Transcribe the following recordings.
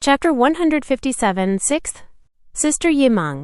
Chapter 157, Sixth, Sister Ye Mang.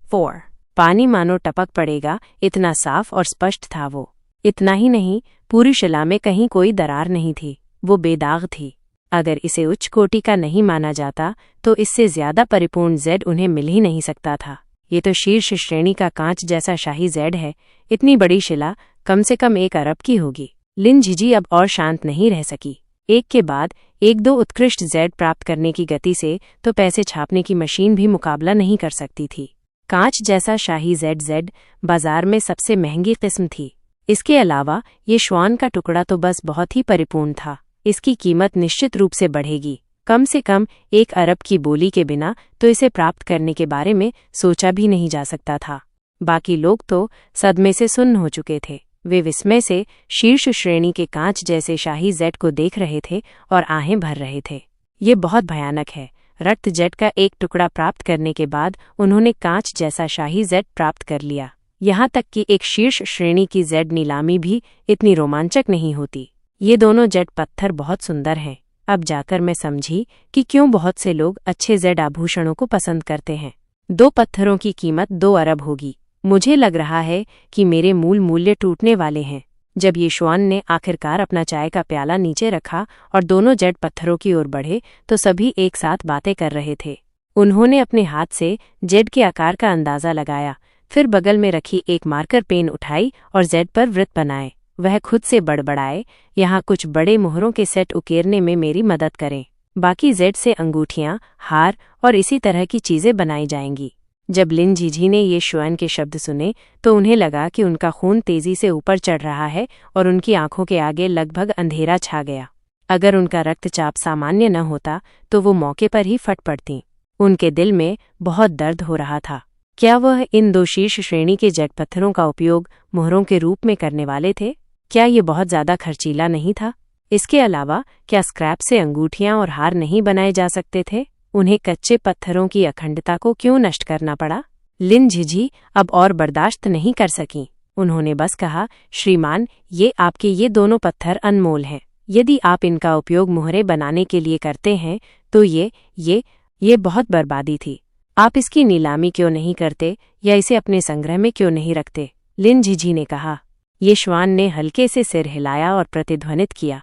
4. पानी मानो टपक पड़ेगा, इतना साफ और स्पष्ट था वो। इतना ही नहीं, पूरी शिला में कहीं कोई दरार नहीं थी, वो बेदाग थी। अगर इसे उच्च कोटि का नहीं माना जाता तो इससे ज्यादा परिपूर्ण जेड उन्हें मिल ही नहीं सकता था। ये तो शीर्ष श्रेणी का कांच जैसा शाही जेड है। इतनी बड़ी शिला कम से कम 1 अरब की होगी। लिन झिझी अब और शांत नहीं रह सकी। एक के बाद एक 2 उत्कृष्ट जेड प्राप्त करने की गति से तो पैसे छापने की मशीन भी मुकाबला नहीं कर सकती थी। कांच जैसा शाही जेड बाजार में सबसे महंगी किस्म थी। इसके अलावा ये श्वान का टुकड़ा तो बस बहुत ही परिपूर्ण था। इसकी कीमत निश्चित रूप से बढ़ेगी। कम से कम 1 अरब की बोली के बिना तो इसे प्राप्त करने के बारे में सोचा भी नहीं जा सकता था। बाकी लोग तो सदमे से सुन्न हो चुके थे। वे विस्मय से शीर्ष श्रेणी के कांच जैसे शाही जेड को देख रहे थे और आहें भर रहे थे। ये बहुत भयानक है। रक्त जेड का एक टुकड़ा प्राप्त करने के बाद उन्होंने कांच जैसा शाही जेड प्राप्त कर लिया। यहाँ तक कि एक शीर्ष श्रेणी की जेड नीलामी भी इतनी रोमांचक नहीं होती। ये दोनों जेड पत्थर बहुत सुंदर हैं। अब जाकर मैं समझी कि क्यों बहुत से लोग अच्छे जेड आभूषणों को पसंद करते हैं। 2 पत्थरों की कीमत 2 अरब होगी। मुझे लग रहा है कि मेरे मूल मूल्य टूटने वाले हैं। जब ये श्वान ने आखिरकार अपना चाय का प्याला नीचे रखा और दोनों जेड पत्थरों की ओर बढ़े तो सभी एक साथ बातें कर रहे थे। उन्होंने अपने हाथ से जेड के आकार का अंदाजा लगाया, फिर बगल में रखी एक मार्कर पेन उठाई और जेड पर वृत्त बनाए। वह खुद से बड़बड़ाए, यहाँ कुछ बड़े मोहरों के सेट उकेरने में मेरी मदद करें। बाकी जेड से अंगूठियां, हार और इसी तरह की चीजें बनाई जाएंगी। जब लिन झिझी ने ये श्वान के शब्द सुने तो उन्हें लगा कि उनका खून तेजी से ऊपर चढ़ रहा है और उनकी आंखों के आगे लगभग अंधेरा छा गया। अगर उनका रक्तचाप सामान्य न होता तो वो मौके पर ही फट पड़ती। उनके दिल में बहुत दर्द हो रहा था। क्या वह इन 2 शीर्ष श्रेणी के जेड पत्थरों का उपयोग मोहरों के रूप में करने वाले थे? क्या ये बहुत ज्यादा खर्चीला नहीं था? इसके अलावा क्या स्क्रैप से अंगूठियां और हार नहीं बनाए जा सकते थे? उन्हें कच्चे पत्थरों की अखंडता को क्यों नष्ट करना पड़ा? लिन झिझी अब और बर्दाश्त नहीं कर सकीं। उन्होंने बस कहा, श्रीमान, ये आपके ये दोनों पत्थर अनमोल हैं। यदि आप इनका उपयोग मोहरें बनाने के लिए करते हैं तो ये बहुत बर्बादी थी। आप इसकी नीलामी क्यों नहीं करते या इसे अपने संग्रह में क्यों नहीं रखते? लिन झिझी ने कहा। ये श्वान ने हल्के से सिर हिलाया और प्रतिध्वनित किया,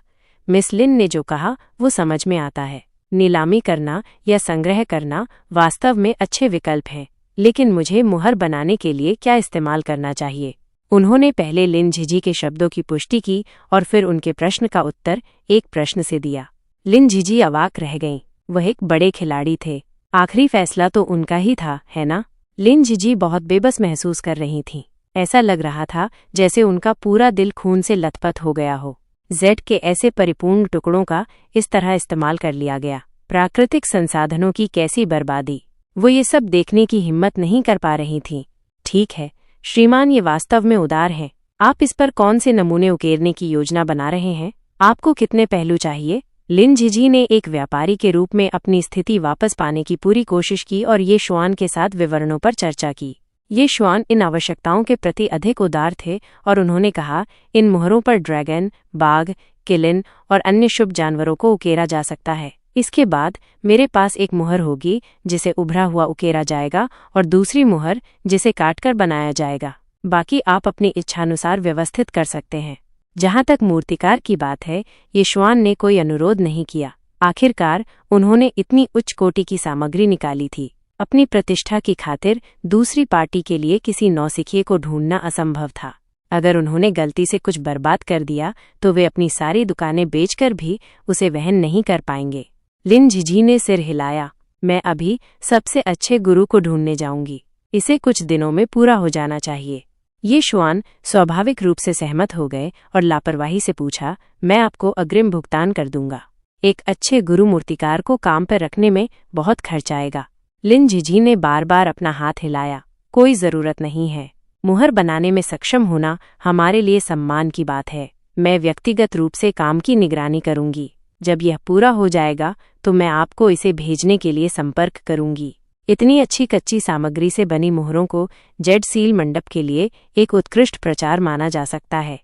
मिस लिन ने जो कहा वो समझ में आता है। नीलामी करना या संग्रह करना वास्तव में अच्छे विकल्प हैं, लेकिन मुझे मुहर बनाने के लिए क्या इस्तेमाल करना चाहिए? उन्होंने पहले लिन झिझी के शब्दों की पुष्टि की और फिर उनके प्रश्न का उत्तर एक प्रश्न से दिया। लिन झिझी अवाक रह गईं। वह एक बड़े खिलाड़ी थे। आखिरी फैसला तो उनका ही था, है ना? लिन झिझी बहुत बेबस महसूस कर रही थीं। ऐसा लग रहा था जैसे उनका पूरा दिल खून से लथपथ हो गया हो। जेड के ऐसे परिपूर्ण टुकड़ों का इस तरह इस्तेमाल कर लिया गया। प्राकृतिक संसाधनों की कैसी बर्बादी! वो ये सब देखने की हिम्मत नहीं कर पा रही थीं। ठीक है श्रीमान, ये वास्तव में उदार है। आप इस पर कौन से नमूने उकेरने की योजना बना रहे हैं? आपको कितने पहलू चाहिए? लिन झिझी ने एक व्यापारी के रूप में अपनी स्थिति वापस पाने की पूरी कोशिश की और ये श्वान के साथ विवरणों पर चर्चा की। ये श्वान इन आवश्यकताओं के प्रति अधिक उदार थे और उन्होंने कहा, इन मोहरों पर ड्रैगन, बाघ, किलिन और अन्य शुभ जानवरों को उकेरा जा सकता है। इसके बाद मेरे पास एक मुहर होगी जिसे उभरा हुआ उकेरा जाएगा और दूसरी मुहर जिसे काटकर बनाया जाएगा। बाकी आप अपनी इच्छानुसार व्यवस्थित कर सकते हैं। जहाँ तक मूर्तिकार की बात है, ये श्वान ने कोई अनुरोध नहीं किया। आखिरकार उन्होंने इतनी उच्च कोटि की सामग्री निकाली थी। अपनी प्रतिष्ठा की खातिर दूसरी पार्टी के लिए किसी नौसिखिए को ढूंढना असंभव था। अगर उन्होंने गलती से कुछ बर्बाद कर दिया तो वे अपनी सारी दुकानें बेचकर भी उसे वहन नहीं कर पाएंगे। लिन झिझी ने सिर हिलाया। मैं अभी सबसे अच्छे गुरु को ढूंढने जाऊंगी। इसे कुछ दिनों में पूरा हो जाना चाहिए। ये श्वान स्वाभाविक रूप से सहमत हो गए और लापरवाही से पूछा, मैं आपको अग्रिम भुगतान कर दूंगा। एक अच्छे गुरु मूर्तिकार को काम पर रखने में बहुत खर्च आएगा। लिन झिझी ने बार बार अपना हाथ हिलाया। कोई जरूरत नहीं है। मुहर बनाने में सक्षम होना हमारे लिए सम्मान की बात है। मैं व्यक्तिगत रूप से काम की निगरानी करूंगी। जब यह पूरा हो जाएगा तो मैं आपको इसे भेजने के लिए संपर्क करूंगी। इतनी अच्छी कच्ची सामग्री से बनी मुहरों को जेड सील मंडप के लिए एक उत्कृष्ट प्रचार माना जा सकता है।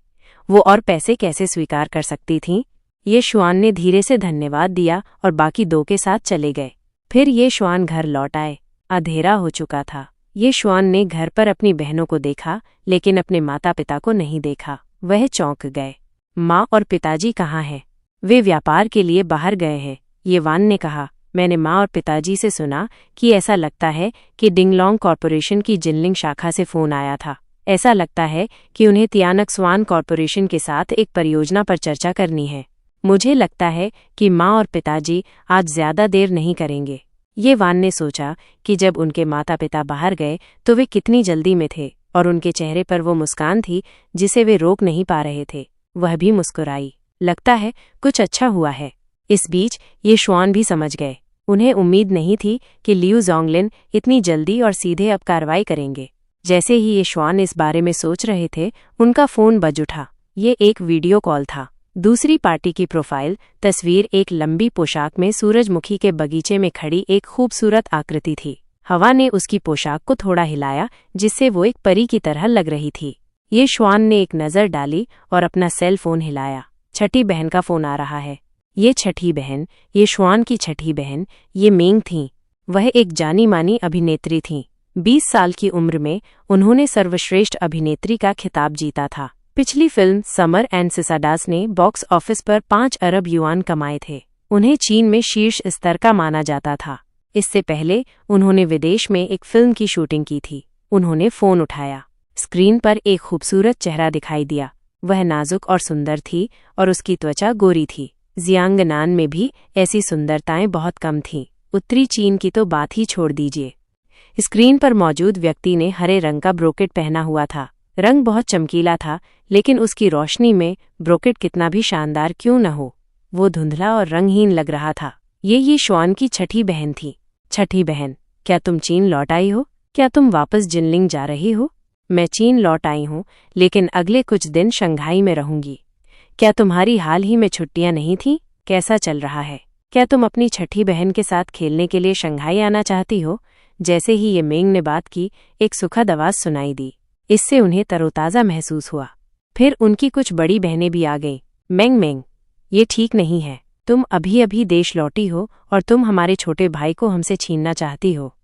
वो और पैसे कैसे स्वीकार कर सकती थीं? ये शुआन ने धीरे से धन्यवाद दिया और बाकी 2 के साथ चले गए। फिर ये शुआन घर लौट आए। अंधेरा हो चुका था। ये शुआन ने घर पर अपनी बहनों को देखा, लेकिन अपने माता पिता को नहीं देखा। वह चौंक गए। माँ और पिताजी कहाँ हैं? वे व्यापार के लिए बाहर गए हैं। ये वान ने कहा, मैंने माँ और पिताजी से सुना कि ऐसा लगता है कि डिंगलोंग कॉरपोरेशन की जिनलिंग शाखा से फोन आया था। ऐसा लगता है कि उन्हें तियानक स्वान कॉरपोरेशन के साथ एक परियोजना पर चर्चा करनी है। मुझे लगता है कि माँ और पिताजी आज ज्यादा देर नहीं करेंगे। ये वान ने सोचा कि जब उनके माता पिता बाहर गए तो वे कितनी जल्दी में थे और उनके चेहरे पर वो मुस्कान थी जिसे वे रोक नहीं पा रहे थे। वह भी मुस्कुराई। लगता है कुछ अच्छा हुआ है। इस बीच ये शुआन भी समझ गए। उन्हें उम्मीद नहीं थी कि लियू जोंगलिन इतनी जल्दी और सीधे अब कार्रवाई करेंगे। जैसे ही ये शुआन इस बारे में सोच रहे थे, उनका फोन बज उठा। ये एक वीडियो कॉल था। दूसरी पार्टी की प्रोफाइल तस्वीर एक लंबी पोशाक में सूरजमुखी के बगीचे में खड़ी एक खूबसूरत आकृति थी। हवा ने उसकी पोशाक को थोड़ा हिलाया, जिससे वो एक परी की तरह लग रही थी। ये शुआन ने एक नज़र डाली और अपना सेल फोन हिलाया। छठी बहन का फोन आ रहा है। ये छठी बहन, ये शुआन की छठी बहन, ये मेंग थीं। वह एक जानी मानी अभिनेत्री थीं। 20 साल की उम्र में उन्होंने सर्वश्रेष्ठ अभिनेत्री का खिताब जीता था। पिछली फिल्म समर एंड सिसाडास ने बॉक्स ऑफिस पर 5 अरब युआन कमाए थे। उन्हें चीन में शीर्ष स्तर का माना जाता था। इससे पहले उन्होंने विदेश में एक फिल्म की शूटिंग की थी। उन्होंने फोन उठाया। स्क्रीन पर एक खूबसूरत चेहरा दिखाई दिया। वह नाजुक और सुंदर थी और उसकी त्वचा गोरी थी। जियांगनान में भी ऐसी सुंदरताएं बहुत कम थीं। उत्तरी चीन की तो बात ही छोड़ दीजिए। स्क्रीन पर मौजूद व्यक्ति ने हरे रंग का ब्रोकेट पहना हुआ था। रंग बहुत चमकीला था, लेकिन उसकी रोशनी में ब्रोकेट कितना भी शानदार क्यों न हो, वो धुंधला और रंगहीन लग रहा था। ये शुआन की छठी बहन थी। छठी बहन, क्या तुम चीन लौट आई हो? क्या तुम वापस जिनलिंग जा रही हो? मैं चीन लौट आई हूँ, लेकिन अगले कुछ दिन शंघाई में रहूंगी। क्या तुम्हारी हाल ही में छुट्टियां नहीं थीं? कैसा चल रहा है? क्या तुम अपनी छठी बहन के साथ खेलने के लिए शंघाई आना चाहती हो? जैसे ही ये मेंग ने बात की, एक सुखद आवाज सुनाई दी। इससे उन्हें तरोताज़ा महसूस हुआ। फिर उनकी कुछ बड़ी बहनें भी आ गईं। मेंग मेंग, ये ठीक नहीं है। तुम अभी अभी देश लौटी हो और तुम हमारे छोटे भाई को हमसे छीनना चाहती हो।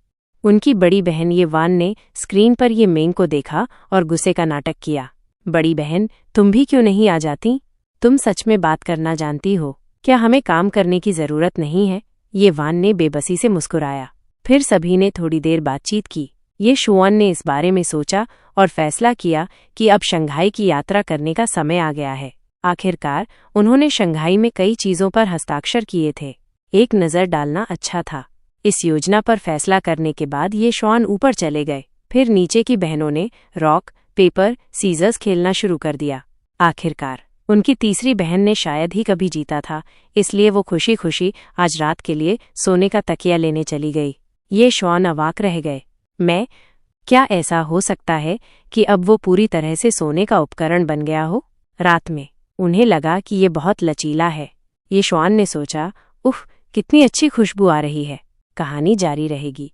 उनकी बड़ी बहन ये वान ने स्क्रीन पर ये मेंग को देखा और गुस्से का नाटक किया। बड़ी बहन, तुम भी क्यों नहीं आ जाती? तुम सच में बात करना जानती हो। क्या हमें काम करने की जरूरत नहीं है? ये वान ने बेबसी से मुस्कुराया। फिर सभी ने थोड़ी देर बातचीत की। ये शुआन ने इस बारे में सोचा और फैसला किया कि अब शंघाई की यात्रा करने का समय आ गया है। आखिरकार उन्होंने शंघाई में कई चीजों पर हस्ताक्षर किए थे। एक नज़र डालना अच्छा था। इस योजना पर फैसला करने के बाद ये शुआन ऊपर चले गए। फिर नीचे की बहनों ने रॉक पेपर सीजर्स खेलना शुरू कर दिया। आखिरकार उनकी तीसरी बहन ने शायद ही कभी जीता था, इसलिए वो खुशी खुशी आज रात के लिए सोने का तकिया लेने चली गई। ये शुआन अवाक रह गए। क्या ऐसा हो सकता है कि अब वो पूरी तरह से सोने का उपकरण बन गया हो? रात में उन्हें लगा कि ये बहुत लचीला है। ये शुआन ने सोचा, उफ, कितनी अच्छी खुशबू आ रही है। कहानी जारी रहेगी।